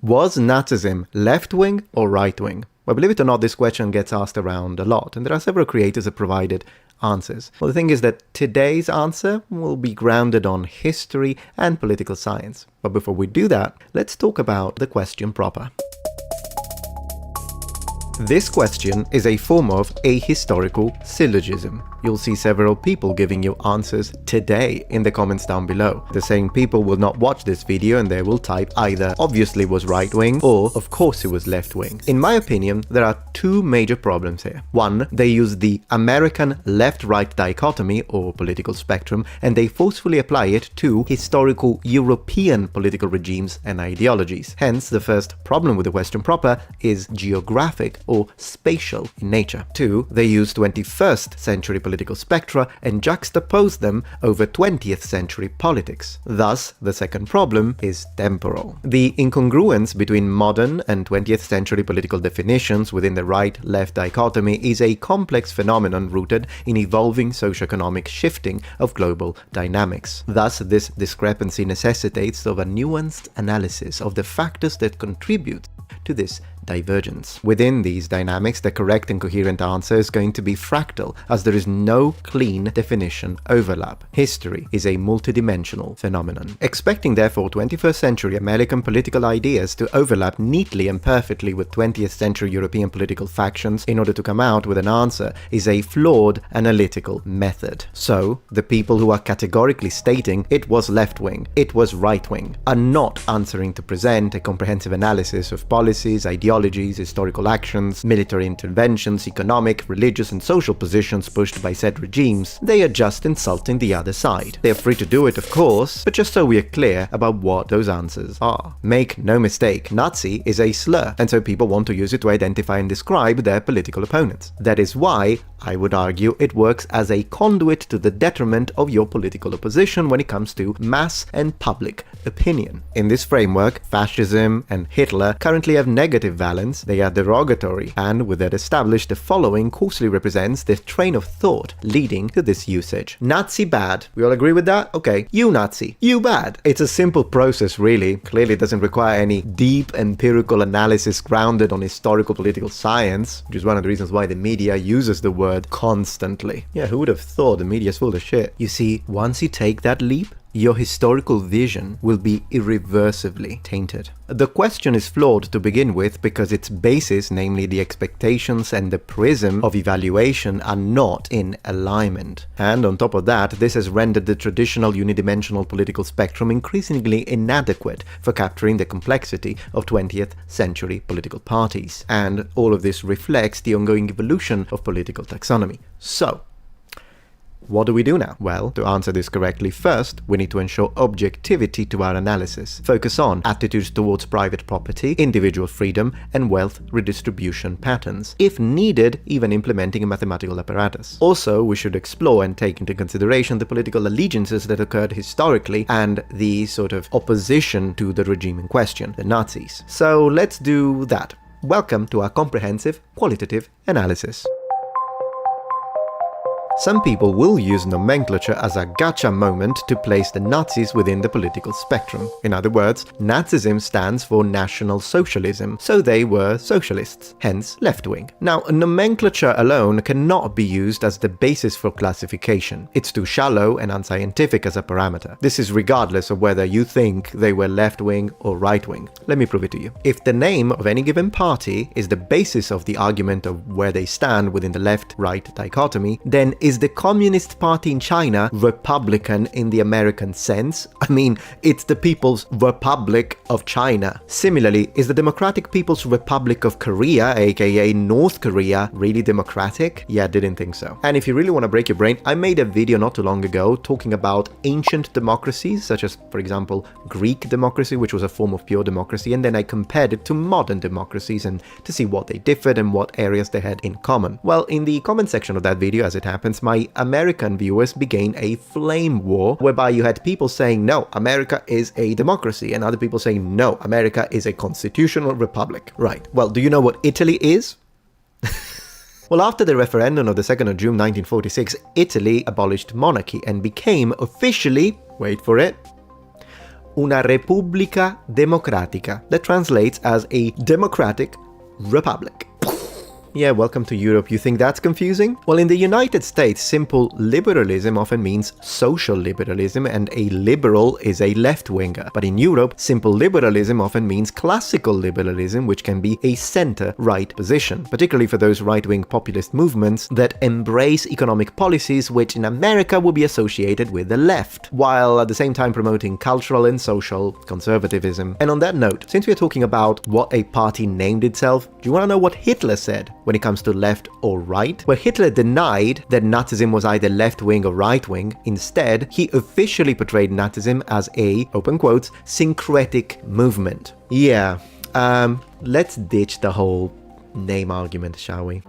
Was Nazism left-wing or right-wing? Well, believe it or not, this question gets asked around a lot, and there are several creators that provided answers. Well, the thing is that today's answer will be grounded on history and political science. But before we do that, let's talk about the question proper. This question is a form of ahistorical syllogism. You'll see several people giving you answers today in the comments down below. The same people will not watch this video and they will type either obviously was right-wing or of course it was left-wing. In my opinion, there are two major problems here. One, they use the American left-right dichotomy or political spectrum and they forcefully apply it to historical European political regimes and ideologies. Hence, the first problem with the question proper is geographic or spatial in nature. Two, they use 21st century political spectra and juxtapose them over 20th century politics. Thus, the second problem is temporal. The incongruence between modern and 20th century political definitions within the right-left dichotomy is a complex phenomenon rooted in evolving socioeconomic shifting of global dynamics. Thus, this discrepancy necessitates of a nuanced analysis of the factors that contribute to this divergence. Within these dynamics, the correct and coherent answer is going to be fractal, as there is no clean definition overlap. History is a multidimensional phenomenon. Expecting, therefore, 21st century American political ideas to overlap neatly and perfectly with 20th century European political factions in order to come out with an answer is a flawed analytical method. So, the people who are categorically stating it was left-wing, it was right-wing, are not answering to present a comprehensive analysis of policies, ideologies, historical actions, military interventions, economic, religious and social positions pushed by said regimes. They are just insulting the other side. They are free to do it, of course, but just so we are clear about what those answers are. Make no mistake, Nazi is a slur, and so people want to use it to identify and describe their political opponents. That is why, I would argue, it works as a conduit to the detriment of your political opposition when it comes to mass and public opinion. In this framework, fascism and Hitler currently have negative valence, they are derogatory, and with that established, the following coarsely represents the train of thought leading to this usage. Nazi bad. We all agree with that? Okay. You Nazi. You bad. It's a simple process, really. Clearly it doesn't require any deep empirical analysis grounded on historical political science, which is one of the reasons why the media uses the word constantly. Yeah, who would have thought the media's full of shit? You see, once you take that leap, your historical vision will be irreversibly tainted. The question is flawed to begin with because its basis, namely the expectations and the prism of evaluation, are not in alignment. And on top of that, this has rendered the traditional unidimensional political spectrum increasingly inadequate for capturing the complexity of 20th century political parties. And all of this reflects the ongoing evolution of political taxonomy. So, what do we do now? Well, to answer this correctly, first, we need to ensure objectivity to our analysis. Focus on attitudes towards private property, individual freedom, and wealth redistribution patterns. If needed, even implementing a mathematical apparatus. Also, we should explore and take into consideration the political allegiances that occurred historically and the sort of opposition to the regime in question, the Nazis. So let's do that. Welcome to our comprehensive qualitative analysis. Some people will use nomenclature as a gotcha moment to place the Nazis within the political spectrum. In other words, Nazism stands for National Socialism, so they were socialists, hence left-wing. Now, nomenclature alone cannot be used as the basis for classification. It's too shallow and unscientific as a parameter. This is regardless of whether you think they were left-wing or right-wing. Let me prove it to you. If the name of any given party is the basis of the argument of where they stand within the left-right dichotomy, then is the Communist Party in China Republican in the American sense? I mean, it's the People's Republic of China. Similarly, is the Democratic People's Republic of Korea, aka North Korea, really democratic? Yeah, didn't think so. And if you really want to break your brain, I made a video not too long ago talking about ancient democracies, such as, for example, Greek democracy, which was a form of pure democracy, and then I compared it to modern democracies and to see what they differed and what areas they had in common. Well, in the comment section of that video, as it happens, my American viewers began a flame war whereby you had people saying, no, America is a democracy, and other people saying, no, America is a constitutional republic. Right. Well, do you know what Italy is? Well, after the referendum of the 2nd of June 1946, Italy abolished monarchy and became officially, wait for it, una repubblica democratica, that translates as a democratic republic. Yeah, welcome to Europe. You think that's confusing? Well, in the United States, simple liberalism often means social liberalism, and a liberal is a left-winger. But in Europe, simple liberalism often means classical liberalism, which can be a center-right position, particularly for those right-wing populist movements that embrace economic policies which in America will be associated with the left, while at the same time promoting cultural and social conservatism. And on that note, since we're talking about what a party named itself, do you want to know what Hitler said when it comes to left or right? Well, Hitler denied that Nazism was either left-wing or right-wing. Instead, he officially portrayed Nazism as a, open quotes, syncretic movement. Yeah, let's ditch the whole name argument, shall we?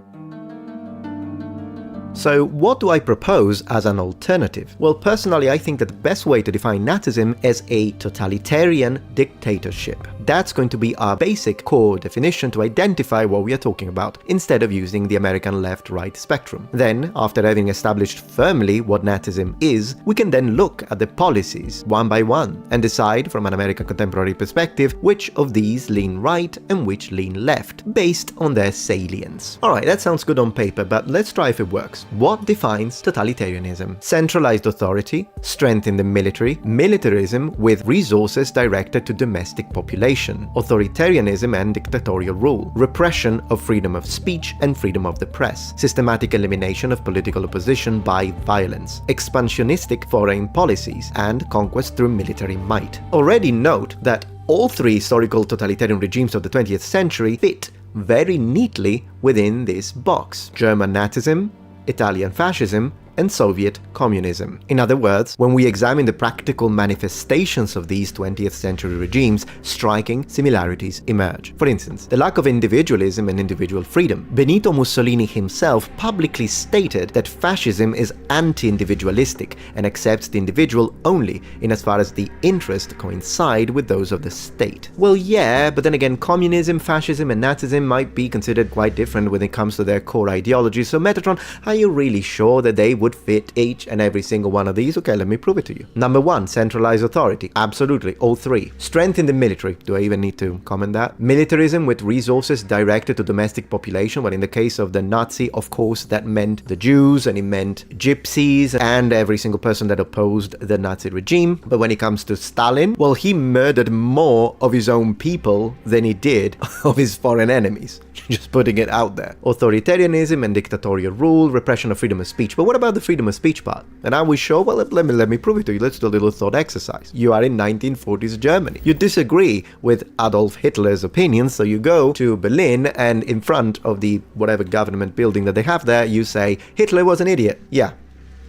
So what do I propose as an alternative? Well, personally, I think that the best way to define Nazism is a totalitarian dictatorship. That's going to be our basic core definition to identify what we are talking about, instead of using the American left-right spectrum. Then, after having established firmly what Nazism is, we can then look at the policies one by one and decide from an American contemporary perspective which of these lean right and which lean left, based on their salience. Alright, that sounds good on paper, but let's try if it works. What defines totalitarianism? Centralized authority, strength in the military, militarism with resources directed to domestic population, authoritarianism and dictatorial rule, repression of freedom of speech and freedom of the press, systematic elimination of political opposition by violence, expansionistic foreign policies, and conquest through military might. Already note that all three historical totalitarian regimes of the 20th century fit very neatly within this box: German Nazism, Italian fascism, and Soviet communism. In other words, when we examine the practical manifestations of these 20th century regimes, striking similarities emerge. For instance, the lack of individualism and individual freedom. Benito Mussolini himself publicly stated that fascism is anti-individualistic and accepts the individual only in as far as the interests coincide with those of the state. Well, yeah, but then again, communism, fascism, and Nazism might be considered quite different when it comes to their core ideologies. So Metatron, are you really sure that they would fit each and every single one of these? Okay, let me prove it to you. Number one, centralized authority. Absolutely, all three. Strength in the military. Do I even need to comment that? Militarism with resources directed to domestic population. Well, in the case of the Nazi, of course, that meant the Jews, and it meant gypsies and every single person that opposed the Nazi regime. But when it comes to Stalin, well, he murdered more of his own people than he did of his foreign enemies. Just putting it out there. Authoritarianism and dictatorial rule, repression of freedom of speech. But what about the freedom of speech part? And are we sure? Well, let me prove it to you. Let's do a little thought exercise. You are in 1940s Germany. You disagree with Adolf Hitler's opinions, so you go to Berlin, and in front of the whatever government building that they have there, you say, Hitler was an idiot. Yeah.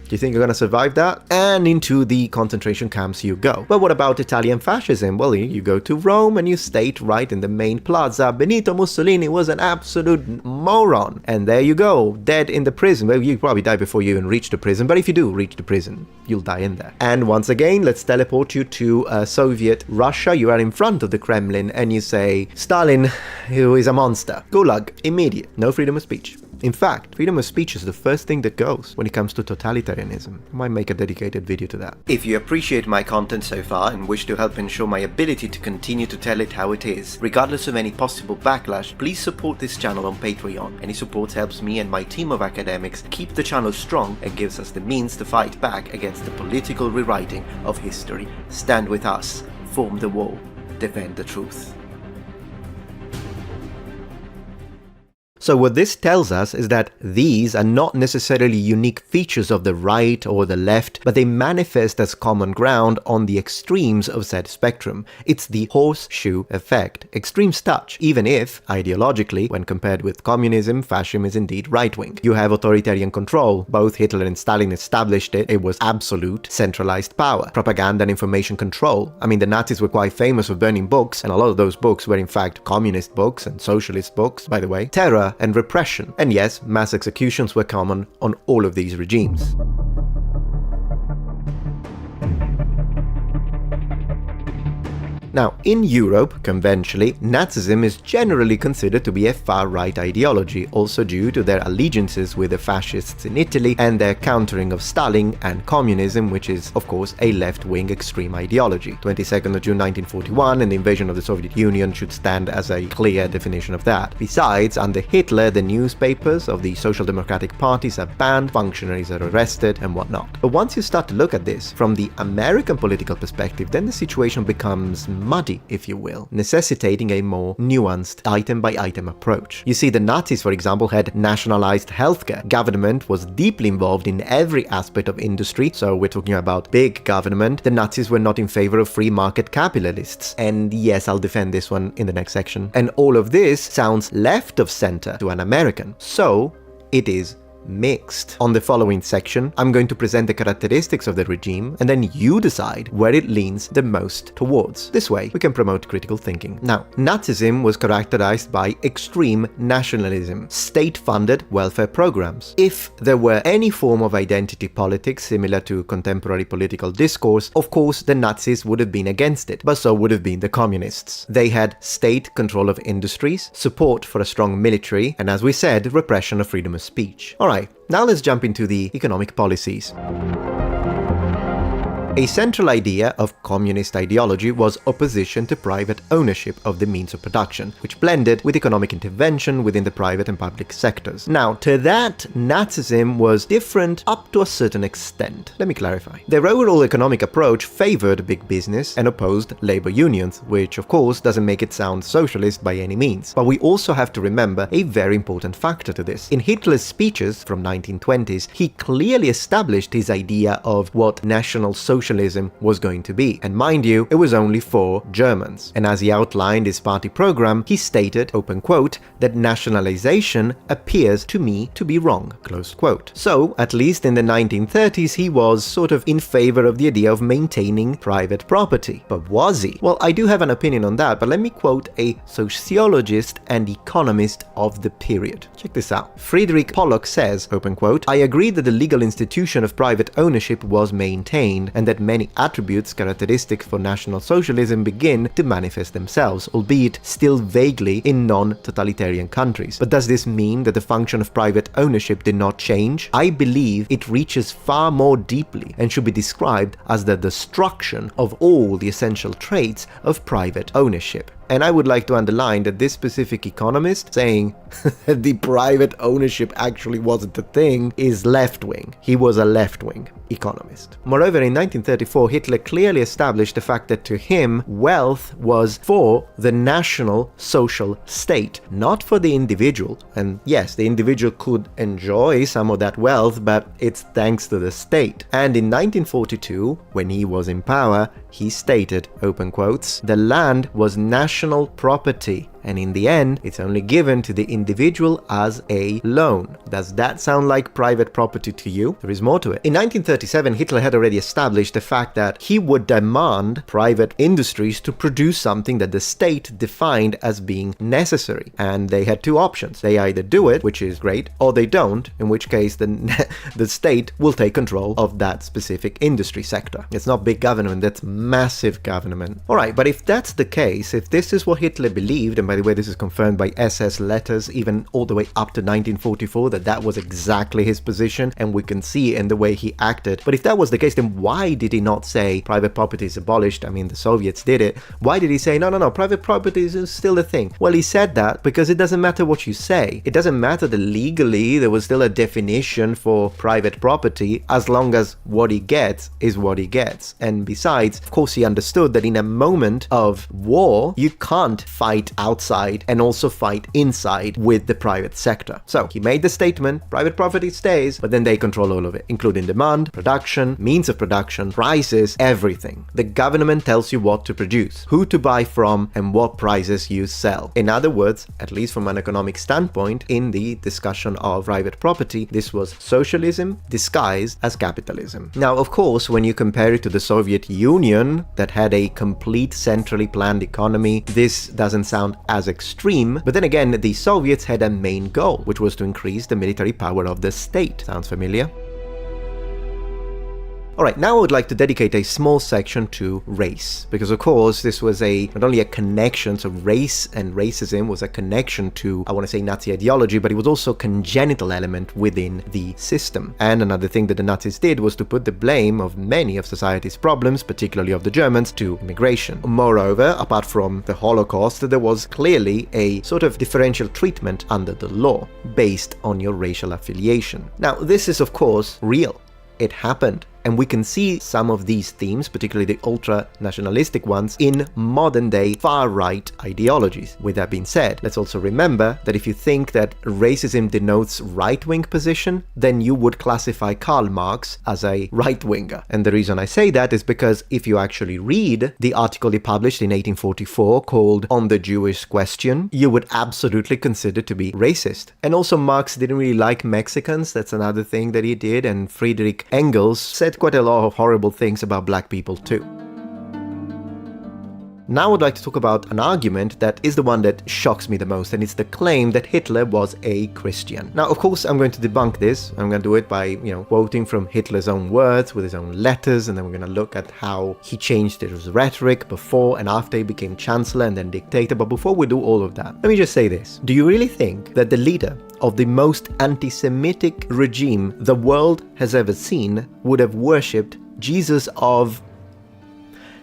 Do you think you're gonna survive that? And into the concentration camps you go. But what about Italian fascism? Well, you go to Rome and you state right in the main plaza, Benito Mussolini was an absolute moron. And there you go, dead in the prison. Well, you probably die before you even reach the prison, but if you do reach the prison, you'll die in there. And once again, let's teleport you to Soviet Russia. You are in front of the Kremlin and you say, Stalin, who is a monster. Gulag, immediate, no freedom of speech. In fact, freedom of speech is the first thing that goes when it comes to totalitarianism. I might make a dedicated video to that. If you appreciate my content so far and wish to help ensure my ability to continue to tell it how it is, regardless of any possible backlash, please support this channel on Patreon. Any support helps me and my team of academics keep the channel strong and gives us the means to fight back against the political rewriting of history. Stand with us, form the wall, defend the truth. So what this tells us is that these are not necessarily unique features of the right or the left, but they manifest as common ground on the extremes of said spectrum. It's the horseshoe effect. Extremes touch, even if, ideologically, when compared with communism, fascism is indeed right-wing. You have authoritarian control. Both Hitler and Stalin established it. It was absolute, centralized power. Propaganda and information control. I mean, the Nazis were quite famous for burning books, and a lot of those books were in fact communist books and socialist books, by the way. Terror and repression. And yes, mass executions were common on all of these regimes. Now, in Europe, conventionally, Nazism is generally considered to be a far-right ideology, also due to their allegiances with the fascists in Italy and their countering of Stalin and communism, which is, of course, a left-wing extreme ideology. 22nd of June 1941 and the invasion of the Soviet Union should stand as a clear definition of that. Besides, under Hitler, the newspapers of the Social Democratic parties are banned, functionaries are arrested, and whatnot. But once you start to look at this from the American political perspective, then the situation becomes muddy, if you will, necessitating a more nuanced item-by-item approach. You see, the Nazis, for example, had nationalized healthcare. Government was deeply involved in every aspect of industry, so we're talking about big government. The Nazis were not in favor of free market capitalists, and yes, I'll defend this one in the next section. And all of this sounds left of center to an American, so it is mixed. On the following section, I'm going to present the characteristics of the regime, and then you decide where it leans the most towards. This way, we can promote critical thinking. Now, Nazism was characterized by extreme nationalism, state-funded welfare programs. If there were any form of identity politics similar to contemporary political discourse, of course, the Nazis would have been against it, but so would have been the communists. They had state control of industries, support for a strong military, and as we said, repression of freedom of speech. Alright, now let's jump into the economic policies. A central idea of communist ideology was opposition to private ownership of the means of production, which blended with economic intervention within the private and public sectors. Now, to that, Nazism was different up to a certain extent. Let me clarify. Their overall economic approach favored big business and opposed labor unions, which of course doesn't make it sound socialist by any means. But we also have to remember a very important factor to this. In Hitler's speeches from 1920s, he clearly established his idea of what National Socialism was going to be. And mind you, it was only for Germans. And as he outlined his party program, he stated, open quote, that nationalization appears to me to be wrong, close quote. So, at least in the 1930s, he was sort of in favor of the idea of maintaining private property. But was he? Well, I do have an opinion on that, but let me quote a sociologist and economist of the period. Check this out. Friedrich Pollock says, open quote, I agree that the legal institution of private ownership was maintained and that many attributes characteristic for National Socialism begin to manifest themselves, albeit still vaguely in non-totalitarian countries. But does this mean that the function of private ownership did not change? I believe it reaches far more deeply and should be described as the destruction of all the essential traits of private ownership. And I would like to underline that this specific economist saying that the private ownership actually wasn't a thing is left-wing. He was a left-wing economist. Moreover, in 1934, Hitler clearly established the fact that to him, wealth was for the national social state, not for the individual. And yes, the individual could enjoy some of that wealth, but it's thanks to the state. And in 1942, when he was in power, he stated, open quotes, the land was national property, and in the end, it's only given to the individual as a loan. Does that sound like private property to you? There is more to it. In 1937, Hitler had already established the fact that he would demand private industries to produce something that the state defined as being necessary. And they had two options. They either do it, which is great, or they don't, in which case the state will take control of that specific industry sector. It's not big government, that's massive government. Alright, but if that's the case, if this is what Hitler believed, and by the way, this is confirmed by SS letters even all the way up to 1944 that was exactly his position, and we can see in the way he acted. But if that was the case, then why did he not say private property is abolished? I mean, the Soviets did it. Why did he say, no, private property is still a thing? Well, he said that because it doesn't matter what you say. It doesn't matter that legally there was still a definition for private property as long as what he gets is what he gets. And besides, of course, he understood that in a moment of war, you can't fight outside and also fight inside with the private sector. So he made the statement, private property stays, but then they control all of it, including demand, production, means of production, prices, everything. The government tells you what to produce, who to buy from, and what prices you sell. In other words, at least from an economic standpoint, in the discussion of private property, this was socialism disguised as capitalism. Now, of course, when you compare it to the Soviet Union that had a complete centrally planned economy, this doesn't sound as extreme, but then again, the Soviets had a main goal, which was to increase the military power of the state. Sounds familiar? Alright, now I would like to dedicate a small section to race, because of course this was not only a connection, so race and racism was a connection to, I want to say, Nazi ideology, but it was also a congenital element within the system. And another thing that the Nazis did was to put the blame of many of society's problems, particularly of the Germans, to immigration. Moreover, apart from the Holocaust, there was clearly a sort of differential treatment under the law, based on your racial affiliation. Now, this is of course real. It happened. And we can see some of these themes, particularly the ultra-nationalistic ones, in modern-day far-right ideologies. With that being said, let's also remember that if you think that racism denotes right-wing position, then you would classify Karl Marx as a right-winger. And the reason I say that is because if you actually read the article he published in 1844 called On the Jewish Question, you would absolutely consider to be racist. And also Marx didn't really like Mexicans, that's another thing that he did, and Friedrich Engels said quite a lot of horrible things about black people too. Now I would like to talk about an argument that is the one that shocks me the most, and it's the claim that Hitler was a Christian. Now, of course, I'm going to debunk this. I'm going to do it by, quoting from Hitler's own words with his own letters, and then we're going to look at how he changed his rhetoric before and after he became chancellor and then dictator. But before we do all of that, let me just say this. Do you really think that the leader of the most anti-Semitic regime the world has ever seen would have worshipped Jesus of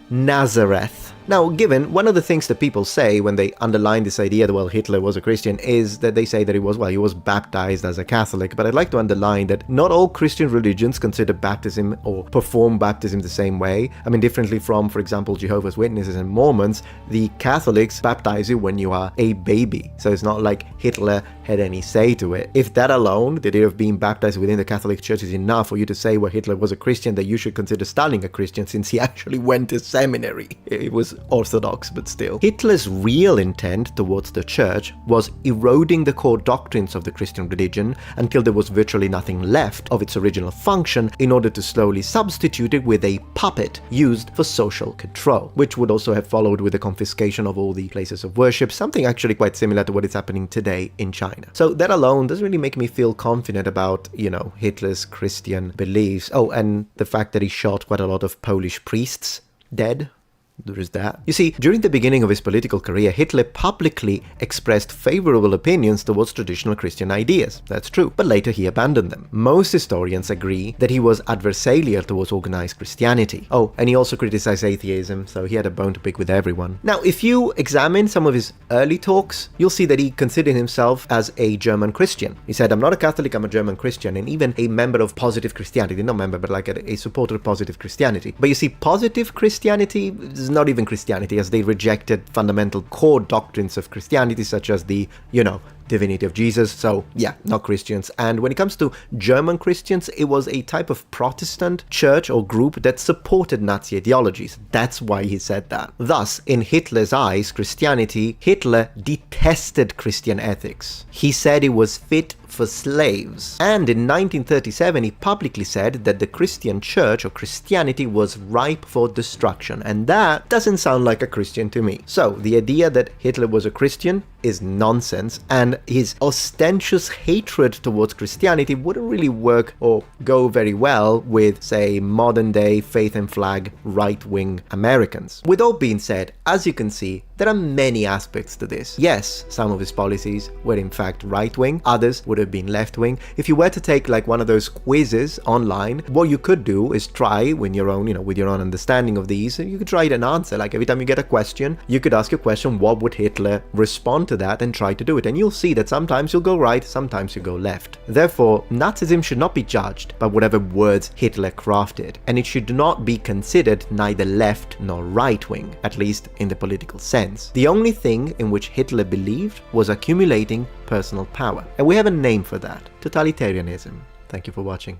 Nazareth? Now, given one of the things that people say when they underline this idea that, well, Hitler was a Christian, is that they say that he was baptized as a Catholic. But I'd like to underline that not all Christian religions consider baptism or perform baptism the same way. I mean, differently from, for example, Jehovah's Witnesses and Mormons, the Catholics baptize you when you are a baby. So it's not like Hitler had any say to it. If that alone, the idea of being baptized within the Catholic Church, is enough for you to say, well, Hitler was a Christian, that you should consider Stalin a Christian, since he actually went to seminary. It was orthodox, but still. Hitler's real intent towards the church was eroding the core doctrines of the Christian religion until there was virtually nothing left of its original function, in order to slowly substitute it with a puppet used for social control, which would also have followed with the confiscation of all the places of worship, something actually quite similar to what is happening today in China. So that alone doesn't really make me feel confident about, Hitler's Christian beliefs. Oh, and the fact that he shot quite a lot of Polish priests dead. There is that. You see, during the beginning of his political career, Hitler publicly expressed favorable opinions towards traditional Christian ideas. That's true. But later he abandoned them. Most historians agree that he was adversarial towards organized Christianity. Oh, and he also criticized atheism, so he had a bone to pick with everyone. Now, if you examine some of his early talks, you'll see that he considered himself as a German Christian. He said, I'm not a Catholic, I'm a German Christian, and even a member of positive Christianity. Not member, but like a supporter of positive Christianity. But you see, positive Christianity is not even Christianity, as they rejected fundamental core doctrines of Christianity, such as the, divinity of Jesus. So yeah, not Christians. And when it comes to German Christians, it was a type of Protestant church or group that supported Nazi ideologies. That's why he said that. Thus, in Hitler's eyes, Hitler detested Christian ethics. He said it was fit for slaves. And in 1937, he publicly said that the Christian church or Christianity was ripe for destruction. And that doesn't sound like a Christian to me. So the idea that Hitler was a Christian is nonsense, and his ostentatious hatred towards Christianity wouldn't really work or go very well with, say, modern-day faith and flag right-wing Americans. With all being said, as you can see, there are many aspects to this. Yes, some of his policies were in fact right-wing, others would have been left-wing. If you were to take like one of those quizzes online, what you could do is try with your own, with your own understanding of these, you could try an answer. Like every time you get a question, you could ask a question, what would Hitler respond to that, and try to do it. And you'll see that sometimes you'll go right, sometimes you go left. Therefore, Nazism should not be judged by whatever words Hitler crafted, and it should not be considered neither left nor right-wing, at least in the political sense. The only thing in which Hitler believed was accumulating personal power. And we have a name for that: totalitarianism. Thank you for watching.